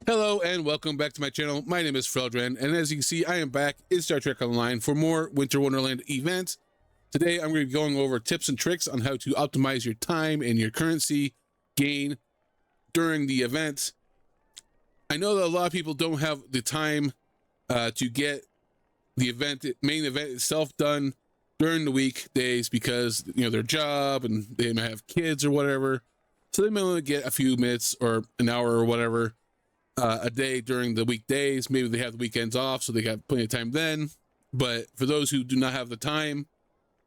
Hello and welcome back to my channel. My name is Freldren, and as you can see, I am back in Star Trek Online for more Winter Wonderland events. Today, I'm going to be going over tips and tricks on how to optimize your time and your currency gain during the event. I know that a lot of people don't have the time to get the main event itself done during the weekdays because, their job and they might have kids or whatever. So they may only get a few minutes or an hour or whatever a day during the weekdays. Maybe they have the weekends off, so they got plenty of time then. But for those who do not have the time,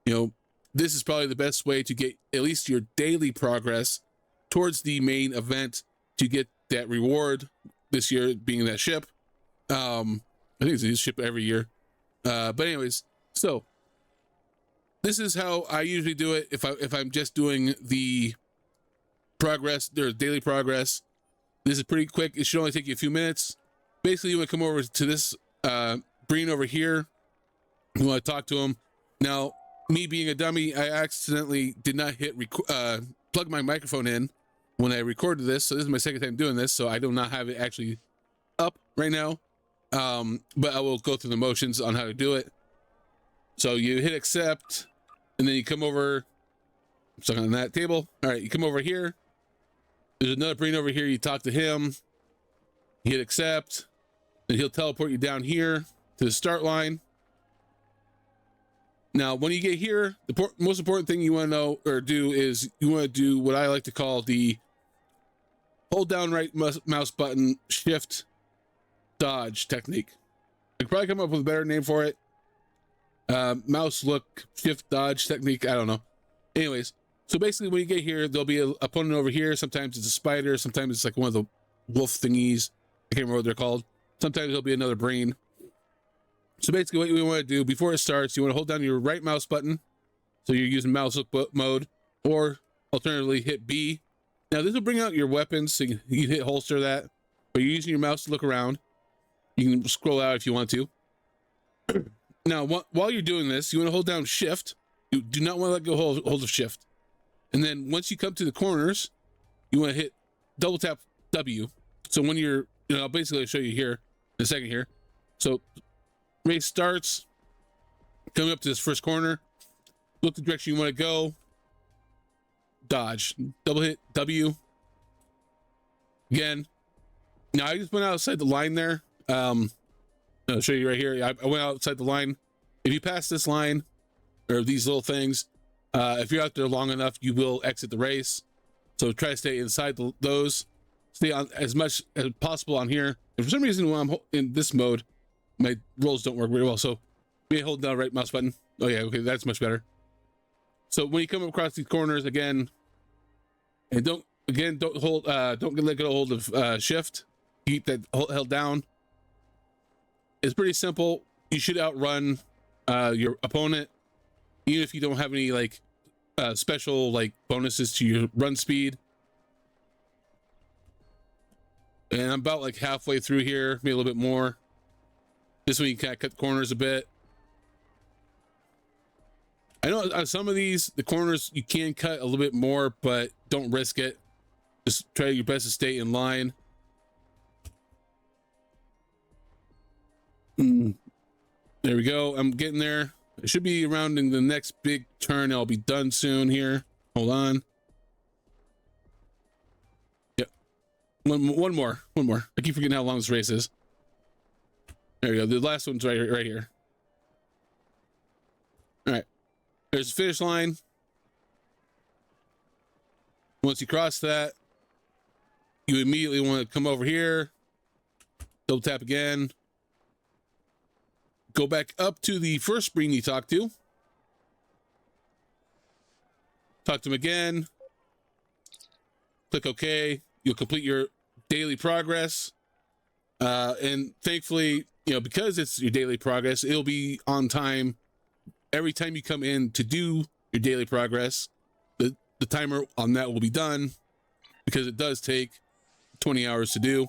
this is probably the best way to get at least your daily progress towards the main event to get that reward this year being that ship. I think it's a ship every year. But anyways, so this is how I usually do it if I'm just doing the progress, their daily progress. This is pretty quick. It should only take you a few minutes. Basically, you want to come over to this Breen over here. You want to talk to him. Now, me being a dummy, I accidentally did not hit plug my microphone in when I recorded this. So this is my second time doing this. So I do not have it actually up right now. But I will go through the motions on how to do it. So you hit accept, and then you come over. I'm stuck on that table. All right, you come over here. There's another Breen over here. You talk to him. You hit accept. And he'll teleport you down here to the start line. Now, when you get here, the most important thing you want to know or do is you want to do what I like to call the hold down right mouse button shift dodge technique. I could probably come up with a better name for it. Mouse look shift dodge technique. I don't know. Anyways. So basically, when you get here, there'll be an opponent over here. Sometimes it's a spider. Sometimes it's like one of the wolf thingies. I can't remember what they're called. Sometimes there'll be another Breen. So basically, what you want to do before it starts, you want to hold down your right mouse button. So you're using mouse look mode, or alternatively hit B. Now this will bring out your weapons. So you can hit holster that, but you're using your mouse to look around. You can scroll out if you want to. Now, while you're doing this, you want to hold down Shift. You do not want to let go hold of Shift. And then once you come to the corners, you want to hit double tap W. So when you're, basically I'll show you here in a second here. So race starts, coming up to this first corner, look the direction you want to go, dodge, double hit W. Again. Now I just went outside the line there. I'll show you right here. I went outside the line. If you pass this line or these little things, if you're out there long enough, you will exit the race. So try to stay inside those. Stay on as much as possible on here. And for some reason, when I'm in this mode, my rolls don't work very well. So me hold down right mouse button. Oh yeah, okay, that's much better. So when you come across these corners again, and don't let go hold of shift. Keep that held down. It's pretty simple. You should outrun your opponent. Even if you don't have any special bonuses to your run speed. And I'm about halfway through here, maybe a little bit more. This one you kind of cut the corners a bit. I know on some of these, the corners you can cut a little bit more, but don't risk it. Just try your best to stay in line. There we go. I'm getting there. It should be around in the next big turn. I'll be done soon here. Hold on. Yep. One more. I keep forgetting how long this race is. There we go. The last one's right here. All right. There's the finish line. Once you cross that, you immediately want to come over here. Double tap again. Go back up to the first Breen you talked to. Talk to him again. Click OK. You'll complete your daily progress. And thankfully, because it's your daily progress, it'll be on time every time you come in to do your daily progress. The timer on that will be done because it does take 20 hours to do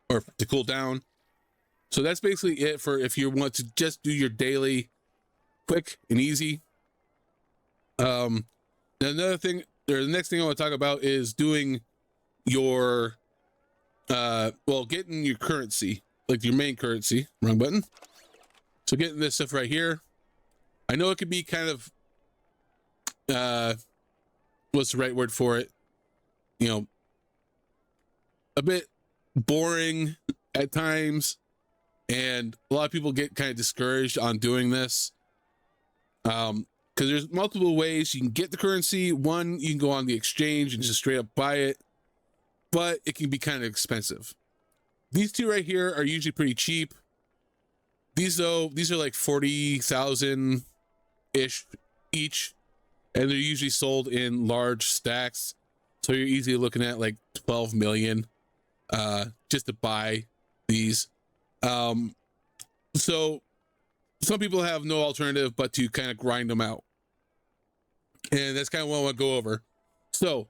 or to cool down. So that's basically it for if you want to just do your daily quick and easy. Another thing, or the next thing I want to talk about is doing your well, getting your currency, like your main currency. Wrong button. So getting this stuff right here. I know it could be kind of what's the right word for it, you know, a bit boring at times, and a lot of people get kind of discouraged on doing this because there's multiple ways you can get the currency. One, you can go on the exchange and just straight up buy it, but it can be kind of expensive. These two right here are usually pretty cheap. These though, these are like 40,000 ish each, and they're usually sold in large stacks, so you're easily looking at like 12 million just to buy these. So some people have no alternative but to kind of grind them out, and that's kind of what I want to go over. So,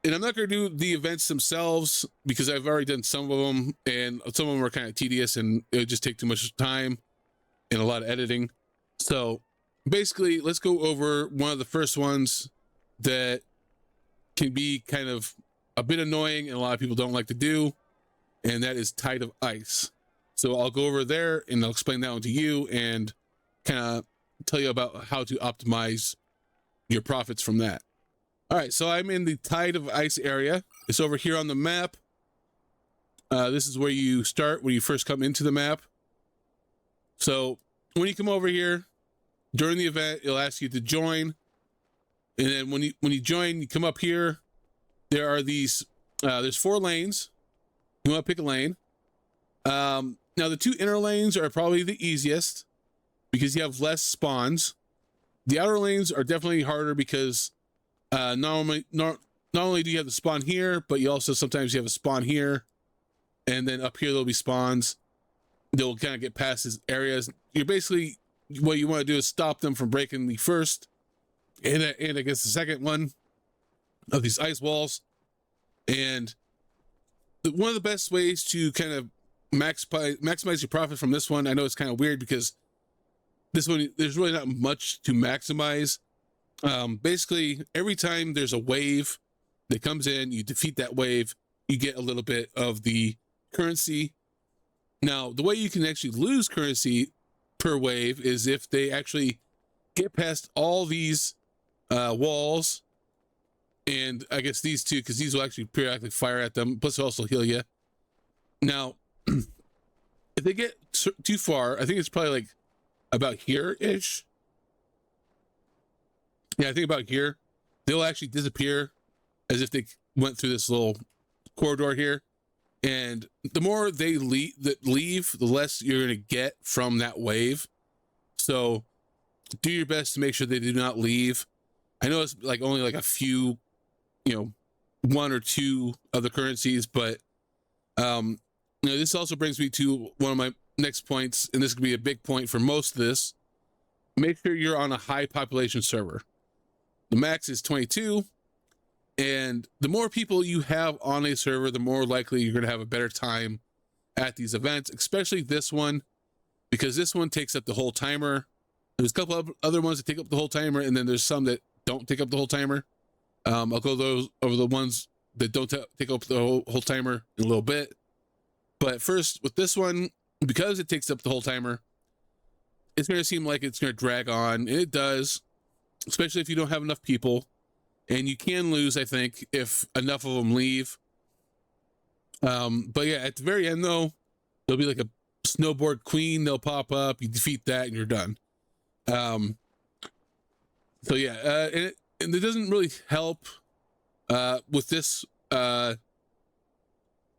and I'm not going to do the events themselves because I've already done some of them, and some of them are kind of tedious and it would just take too much time and a lot of editing. So basically, let's go over one of the first ones that can be kind of a bit annoying and a lot of people don't like to do, and that is Tide of Ice. So I'll go over there and I'll explain that one to you and kind of tell you about how to optimize your profits from that. All right, so I'm in the Tide of Ice area. It's over here on the map. This is where you start when you first come into the map. So when you come over here during the event, it'll ask you to join, and then when you join, you come up here. There are these. There's 4 lanes. You want to pick a lane. Now the 2 inner lanes are probably the easiest because you have less spawns. The outer lanes are definitely harder because not only do you have the spawn here, but you also sometimes you have a spawn here, and then up here there'll be spawns. They'll kind of get past these areas. You're basically, what you want to do is stop them from breaking the first and I guess the second one of these ice walls. And one of the best ways to kind of maximize your profit from this one, I know it's kind of weird because this one, there's really not much to maximize. Basically, every time there's a wave that comes in, you defeat that wave, you get a little bit of the currency. Now, the way you can actually lose currency per wave is if they actually get past all these walls, and I guess these two, because these will actually periodically fire at them, plus also heal you. Now, if they get too far, I think it's probably like about here-ish. Yeah, I think about here, they'll actually disappear as if they went through this little corridor here. And the more they leave, the less you're going to get from that wave. So do your best to make sure they do not leave. I know it's like only like a few, 1 or 2 of the currencies, but this also brings me to one of my next points, and this could be a big point for most of this. Make sure you're on a high population server. The max is 22, and the more people you have on a server, the more likely you're going to have a better time at these events, especially this one, because this one takes up the whole timer. There's a couple of other ones that take up the whole timer, and then there's some that don't take up the whole timer. I'll go over the ones that don't take up the whole timer in a little bit. But first, with this one, because it takes up the whole timer, it's going to seem like it's going to drag on, and it does, especially if you don't have enough people. And you can lose, I think, if enough of them leave. But yeah, at the very end, though, there'll be like a snowboard queen. They'll pop up. You defeat that, and you're done. So yeah, and it doesn't really help with this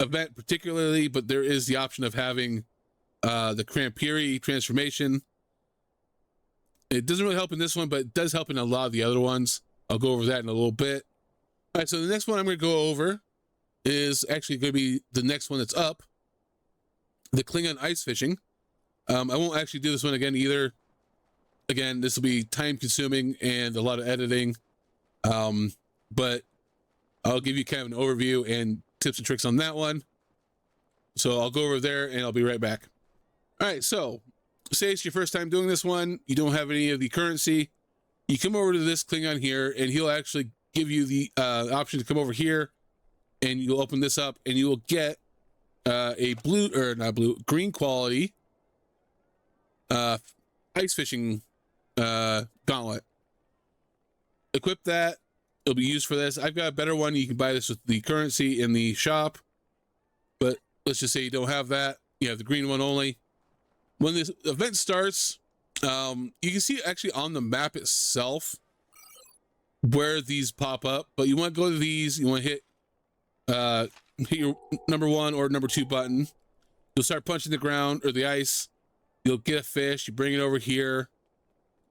event particularly, but there is the option of having the Crampiri transformation. It doesn't really help in this one, but it does help in a lot of the other ones. I'll go over that in a little bit. All right, so the next one I'm going to go over is actually going to be the next one that's up, the Klingon ice fishing. I won't actually do this one again either. Again, this will be time consuming and a lot of editing, but I'll give you kind of an overview and tips and tricks on that one. So I'll go over there and I'll be right back. All right, so say it's your first time doing this one, you don't have any of the currency, you come over to this Klingon here, and he'll actually give you the option to come over here and you'll open this up and you will get a green quality ice fishing gauntlet. Equip that. It'll be used for this. I've got a better one. You can buy this with the currency in the shop, but let's just say you don't have that. You have the green one only. When this event starts, you can see actually on the map itself where these pop up, but you want to go to these. You want to hit your number 1 or number 2 button. You'll start punching the ground or the ice. You'll get a fish. You bring it over here,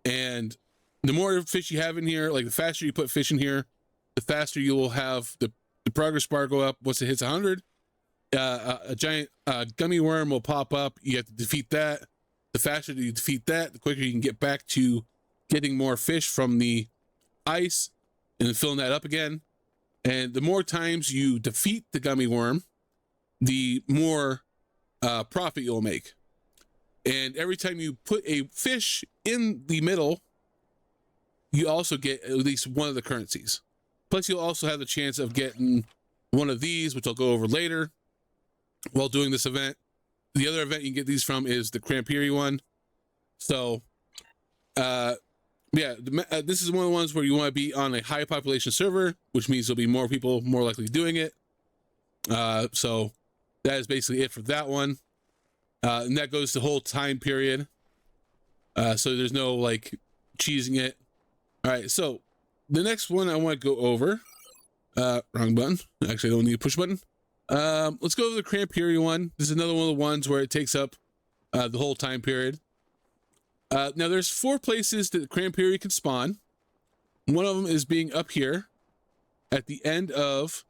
and the more fish you have in here, like the faster you put fish in here, the faster you will have the progress bar go up. Once it hits 100, a giant gummy worm will pop up. You have to defeat that. The faster you defeat that, the quicker you can get back to getting more fish from the ice and then filling that up again. And the more times you defeat the gummy worm, the more profit you'll make. And every time you put a fish in the middle, you also get at least one of the currencies. Plus, you'll also have the chance of getting one of these, which I'll go over later while doing this event. The other event you can get these from is the Crampiri one. So, yeah, this is one of the ones where you want to be on a high population server, which means there'll be more people more likely doing it. So that is basically it for that one. And that goes the whole time period. So there's no like cheesing it. All right, so the next one I want to go over, wrong button. Actually, I don't need a push button. Let's go over the Crampiri one. This is another one of the ones where it takes up the whole time period. Now there's 4 places that Crampiri can spawn. One of them is being up here at the end of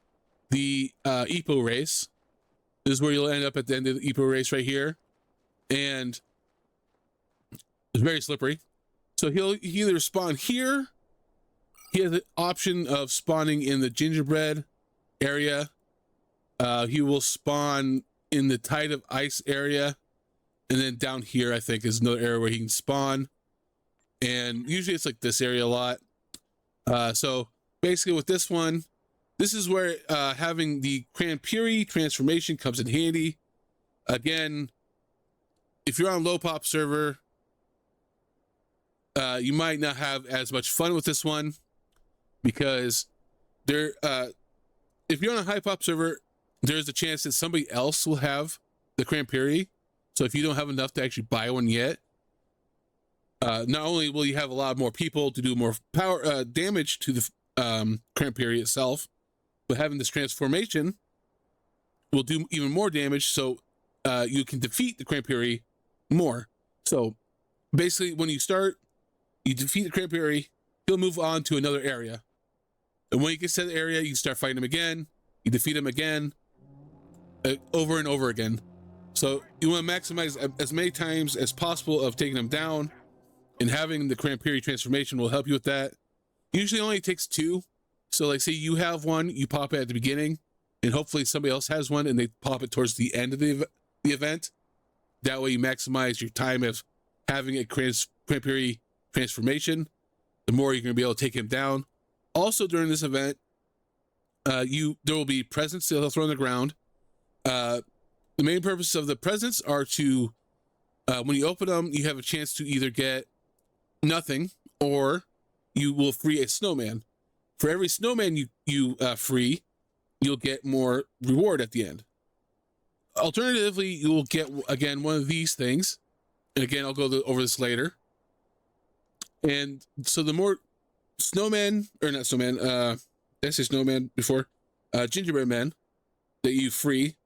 the EPO race. This is where you'll end up at the end of the EPO race right here. And it's very slippery. So he'll either spawn here. He has the option of spawning in the gingerbread area. He will spawn in the Tide of Ice area. And then down here, I think, is another area where he can spawn. And usually it's like this area a lot. So basically with this one, this is where having the Crampiri transformation comes in handy. Again, if you're on a low pop server, you might not have as much fun with this one because if you're on a high pop server, there's a chance that somebody else will have the Crampiri. So if you don't have enough to actually buy one yet, not only will you have a lot more people to do more power damage to the Crampiri itself, but having this transformation will do even more damage. So you can defeat the Crampiri more. So basically, when you start, you defeat the Crampiri, he'll move on to another area. And when you get to the area, you start fighting him again. You defeat him again, over and over again. So you want to maximize as many times as possible of taking him down, and having the Crampiri transformation will help you with that. Usually only takes 2. So like say you have one, you pop it at the beginning, and hopefully somebody else has one and they pop it towards the end of the event. That way you maximize your time of having a Crampiri transformation. The more you're going to be able to take him down. Also during this event, there will be presents that they'll throw on the ground. The main purpose of the presents are to, when you open them, you have a chance to either get nothing or you will free a snowman. For every snowman you free, you'll get more reward at the end. Alternatively, you will get, again, one of these things. And again, I'll go over this later. And so the more snowman, or not snowman, did I say snowman before? Gingerbread man that you free,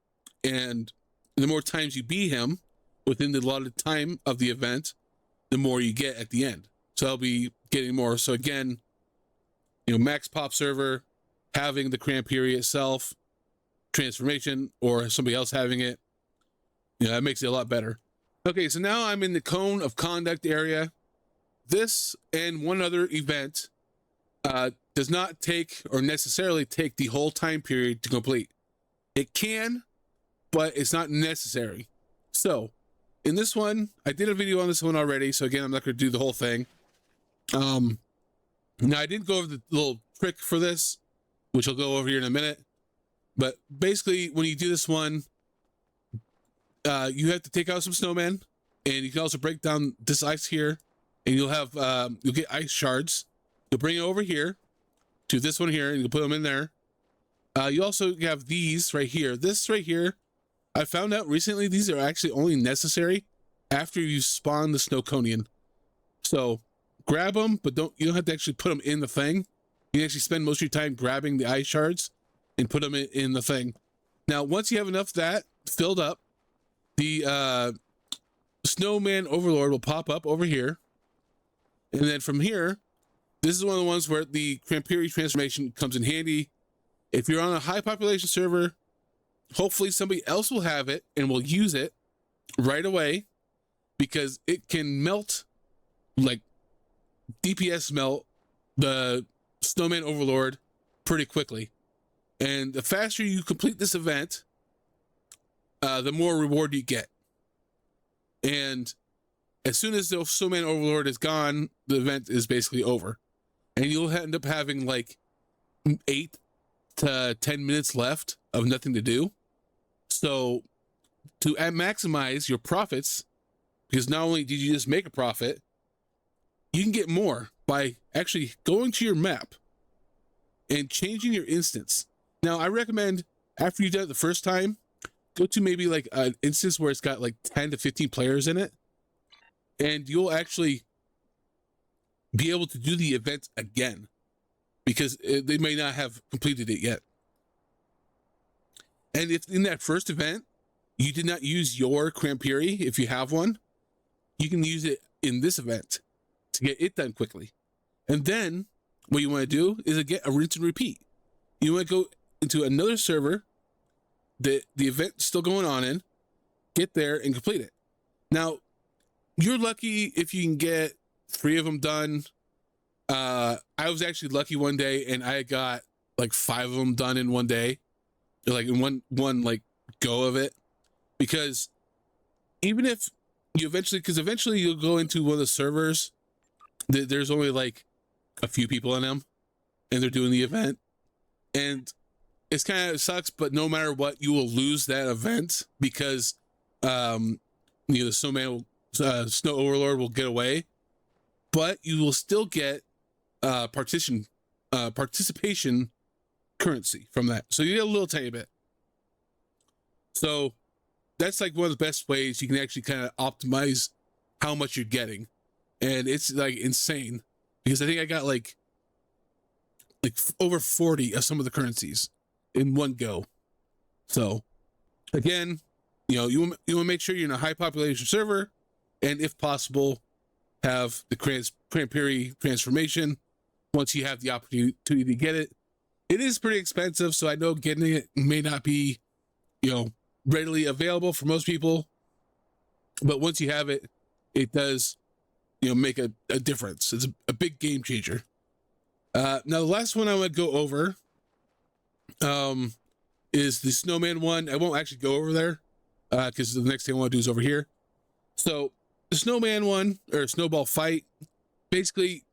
and the more times you beat him within the allotted time of the event, the more you get at the end. So I'll be getting more. So again, you know, max pop server, having the Crampiri itself, transformation, or somebody else having it, you know, that makes it a lot better. Okay, so now I'm in the cone of conduct area. This and one other event does not take or necessarily take the whole time period to complete. It can, but it's not necessary. So in this one, I did a video on this one already. So again, I'm not going to do the whole thing. Now I did go over the little trick for this, which I'll go over here in a minute. But basically, when you do this one, you have to take out some snowmen, and you can also break down this ice here, and you'll have you'll get ice shards. You'll bring it over here to this one here, and you'll put them in there. You also have these right here. This right here, I found out recently these are actually only necessary after you spawn the Snowconian. So grab them, but you don't have to actually put them in the thing. You can actually spend most of your time grabbing the ice shards and put them in the thing. Now, once you have enough of that filled up, the Snowman Overlord will pop up over here. And then from here, this is one of the ones where the Crampiri transformation comes in handy. If you're on a high population server, hopefully somebody else will have it and will use it right away, because it can melt, like DPS melt the Snowman Overlord pretty quickly. And the faster you complete this event, the more reward you get. And as soon as the Snowman Overlord is gone, the event is basically over. And you'll end up having like 8 to 10 minutes left of nothing to do. So to maximize your profits, because not only did you just make a profit, you can get more by actually going to your map and changing your instance. Now, I recommend after you've done it the first time, go to maybe like an instance where it's got like 10 to 15 players in it, and you'll actually be able to do the event again, because they may not have completed it yet. And if in that first event you did not use your Crampiri, if you have one, you can use it in this event to get it done quickly. And then what you want to do is get a rinse and repeat. You want to go into another server that the event's still going on in, get there and complete it. Now, you're lucky if you can get 3 of them done. I was actually lucky one day, and I got like 5 of them done in one day, like in one like go of it. Because even if you eventually you'll go into one of the servers that there's only like a few people in them, and they're doing the event, and it's kind of sucks. But no matter what, you will lose that event, because the Snowman Snow Overlord will get away, but you will still get participation currency from that. So you get a little tiny bit. So that's like one of the best ways you can actually kind of optimize how much you're getting. And it's like insane, because I think I got like over 40 of some of the currencies in one go. So again, you want to make sure you're in a high population server, and if possible, have the Crampiri transformation once you have the opportunity to get it. It is pretty expensive, so I know getting it may not be, readily available for most people, but once you have it, it does, make a difference. It's a big game changer. Now, the last one I want to go over is the Snowman one. I won't actually go over there because the next thing I want to do is over here. So the Snowman one, or Snowball Fight, basically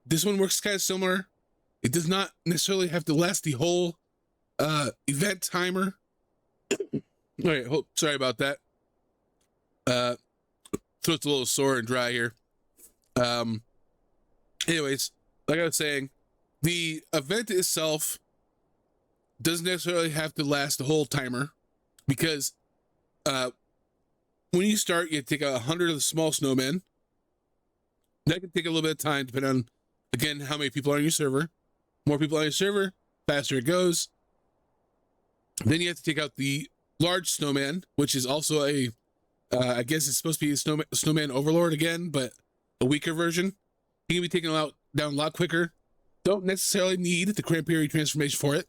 this one works kind of similar. It does not necessarily have to last the whole event timer. All right, sorry about that. Throat's a little sore and dry here. Anyways, like I was saying, the event itself doesn't necessarily have to last the whole timer, because when you start, you take 100 of the small snowmen. That can take a little bit of time, depending on, again, how many people are on your server. More people on your server, faster it goes. Then you have to take out the large snowman, which is also I guess it's supposed to be a snowman Overlord again, but a weaker version. He can be taken down a lot quicker. Don't necessarily need the Crampiri transformation for it.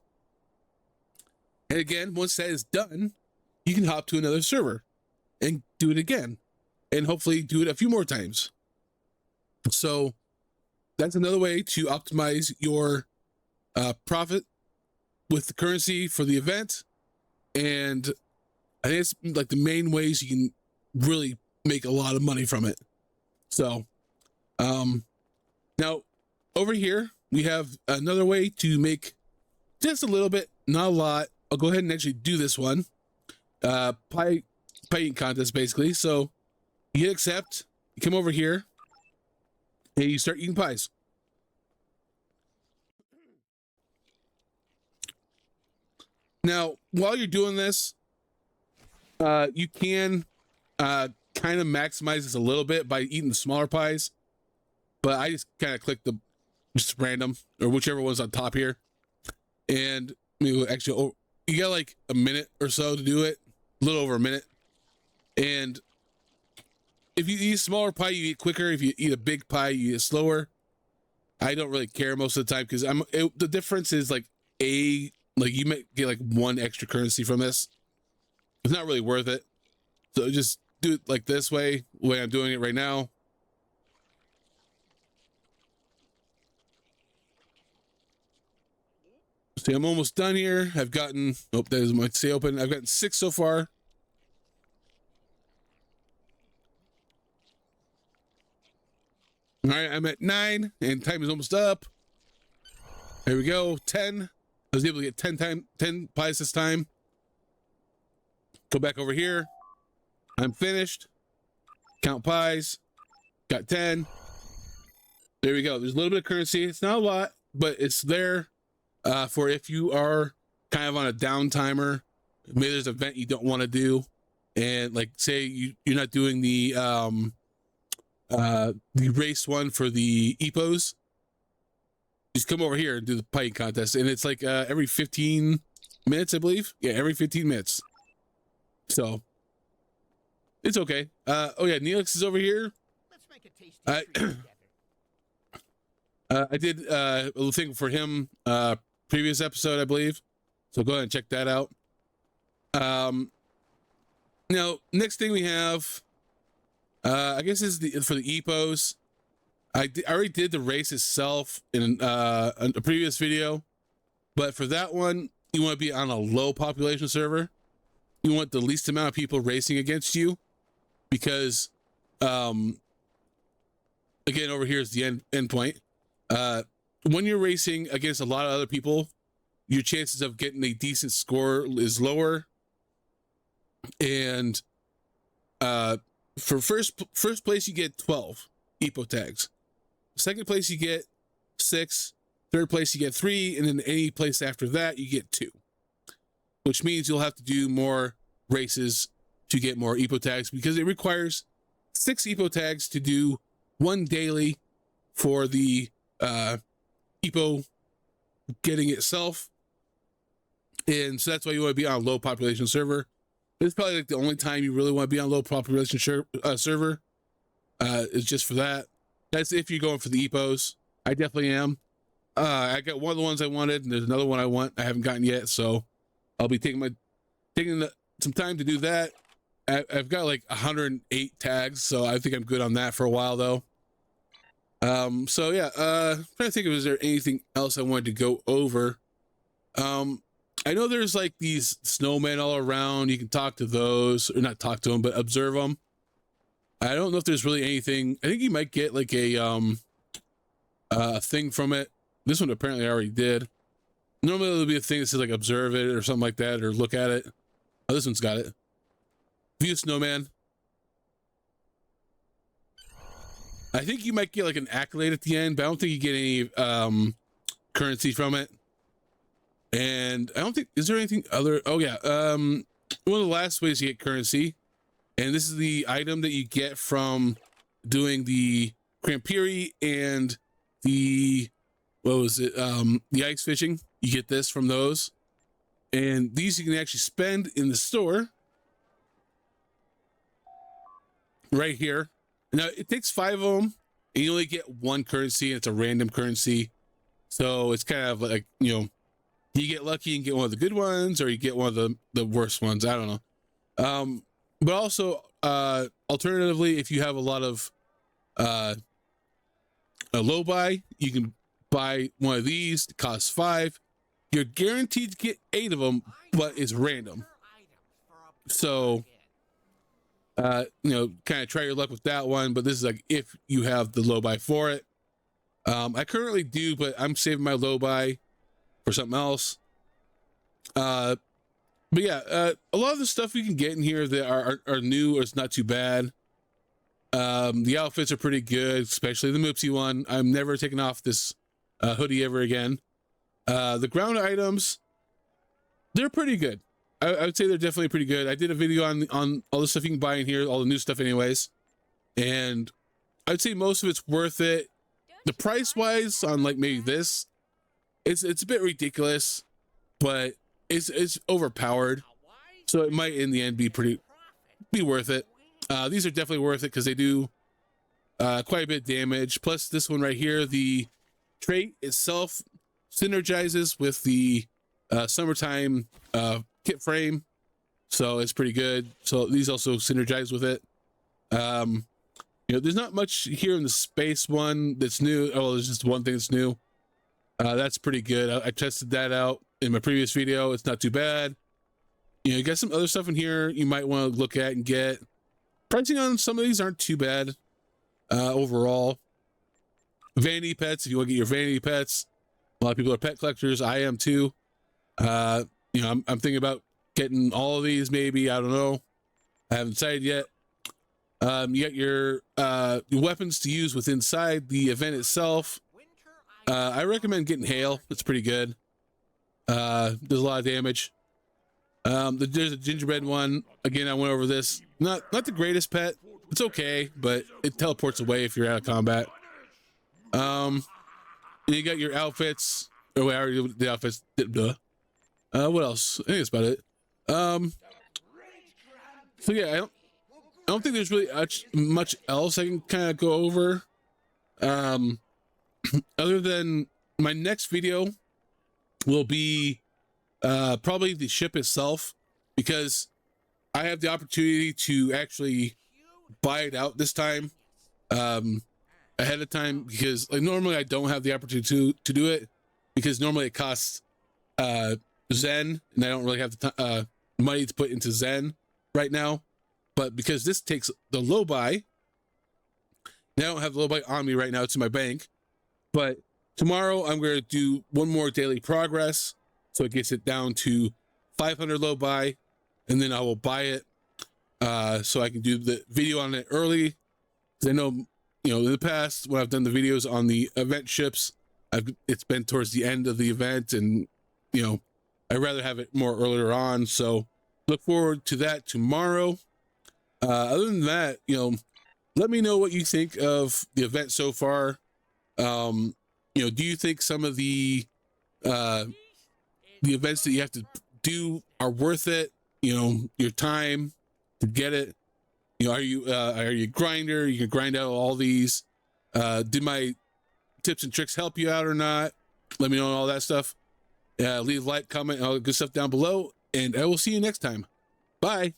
And again, once that is done, you can hop to another server and do it again, and hopefully do it a few more times. So that's another way to optimize your profit with the currency for the event. And I think it's like the main ways you can really make a lot of money from it. So now over here we have another way to make just a little bit, not a lot, I'll go ahead and actually do this one. Pie eating contest, basically. So you hit accept, you come over here, and you start eating pies. Now, while you're doing this, you can kind of maximize this a little bit by eating the smaller pies, but I just kind of click the just random or whichever one's on top here. And actually, you got like a minute or so to do it, a little over a minute. And if you eat a smaller pie, you eat quicker. If you eat a big pie, you eat slower. I don't really care most of the time because the difference is like you might get like 1 extra currency from this. It's not really worth it. So just do it like this way, the way I'm doing it right now. See, I'm almost done here. I've gotten, oh, that is my stay open. I've gotten 6 so far. All right, I'm at 9 and time is almost up. There we go, 10. I was able to get 10 pies this time. Go back over here. I'm finished. Count pies. Got 10. There we go. There's a little bit of currency. It's not a lot, but it's there for if you are kind of on a down timer. Maybe there's an event you don't want to do, and like say you're not doing the race one for the EPOs. Just come over here and do the pie contest, and it's like every 15 minutes, I believe. Yeah, every 15 minutes. So it's okay. Oh yeah, Neelix is over here. Let's make a tasty treat together. I did a little thing for him previous episode, I believe. So go ahead and check that out. Now, next thing we have, I guess is for the EPOs. I already did the race itself in a previous video, but for that one, you want to be on a low population server. You want the least amount of people racing against you, because, again, over here is the end point. When you're racing against a lot of other people, your chances of getting a decent score is lower. And for first place, you get 12 EPO tags. Second place, you get 6. Third place, you get 3. And then any place after that, you get 2. Which means you'll have to do more races to get more EPO tags, because it requires 6 EPO tags to do 1 daily for the EPO getting itself. And so that's why you want to be on a low population server. It's probably like the only time you really want to be on a low population server. Is just for that. That's if you're going for the EPOs. I definitely am. I got one of the ones I wanted, and there's another one I haven't gotten yet. So I'll be taking some time to do that. I've got like 108 tags, so I think I'm good on that for a while though. So yeah, I'm trying to think if there anything else I wanted to go over. I know there's like these snowmen all around. You can talk to those, or not talk to them, but observe them. I don't know if there's really anything. I think you might get like a thing from it. This one apparently I already did. Normally there'll be a thing that says like observe it or something like that, or look at it. Oh, this one's got it. View snowman. I think you might get like an accolade at the end, but I don't think you get any currency from it. And I don't think, is there anything other? Oh yeah, one of the last ways you get currency, and this is the item that you get from doing the Crampiri and the, what was it? The ice fishing. You get this from those, and these you can actually spend in the store right here. Now it takes 5 of them, and you only get 1 currency, and it's a random currency. So it's kind of like, you know, you get lucky and get one of the good ones, or you get one of the worst ones. I don't know. But also, alternatively, if you have a lot of a low buy, you can buy one of these. It costs 5. You're guaranteed to get 8 of them, but it's random. So, you know, kind of try your luck with that one. But this is like if you have the low buy for it. I currently do, but I'm saving my low buy for something else. But yeah, a lot of the stuff we can get in here that are new or it's not too bad. The outfits are pretty good, especially the Moopsy one. I'm never taking off this hoodie ever again. The ground items, they're pretty good. I would say they're definitely pretty good. I did a video on all the stuff you can buy in here, all the new stuff anyways. And I would say most of it's worth it. The price wise on like maybe this, it's a bit ridiculous, but it's overpowered. So it might in the end be worth it. These are definitely worth it because they do quite a bit of damage. Plus this one right here, the trait itself synergizes with the summertime kit frame, so it's pretty good. So these also synergize with it. You know, there's not much here in the space one that's new. Oh, there's just one thing that's new. That's pretty good. I tested that out in my previous video. It's not too bad. You know, you got some other stuff in here you might want to look at and get. Pricing on some of these aren't too bad overall. Vanity pets, if you want to get your vanity pets. A lot of people are pet collectors. I am too. You know, I'm thinking about getting all of these maybe. I don't know. I haven't decided yet. You got your weapons to use with inside the event itself. I recommend getting Hail. It's pretty good. Does a lot of damage. There's a gingerbread one. Again, I went over this. Not the greatest pet. It's okay, but it teleports away if you're out of combat. You got your outfits. Oh, wait, I already did the outfits. Duh. What else? I think that's about it. So yeah, I don't think there's really much else I can kind of go over. Other than my next video will be probably the ship itself, because I have the opportunity to actually buy it out this time ahead of time, because like normally I don't have the opportunity to do it, because normally it costs Zen, and I don't really have the money to put into Zen right now. But because this takes the low buy, now I don't have the low buy on me right now. It's in my bank. But tomorrow I'm going to do one more daily progress, so it gets it down to 500 low buy, and then I will buy it so I can do the video on it early. Because I know, you know, in the past when I've done the videos on the event ships, it's been towards the end of the event, and you know, I'd rather have it more earlier on. So look forward to that tomorrow. Other than that, you know, let me know what you think of the event so far. You know, do you think some of the events that you have to do are worth it? You know, your time to get it. You know, are you a grinder? You can grind out all these. Did my tips and tricks help you out or not? Let me know all that stuff. Leave a like, comment, all the good stuff down below, and I will see you next time. Bye.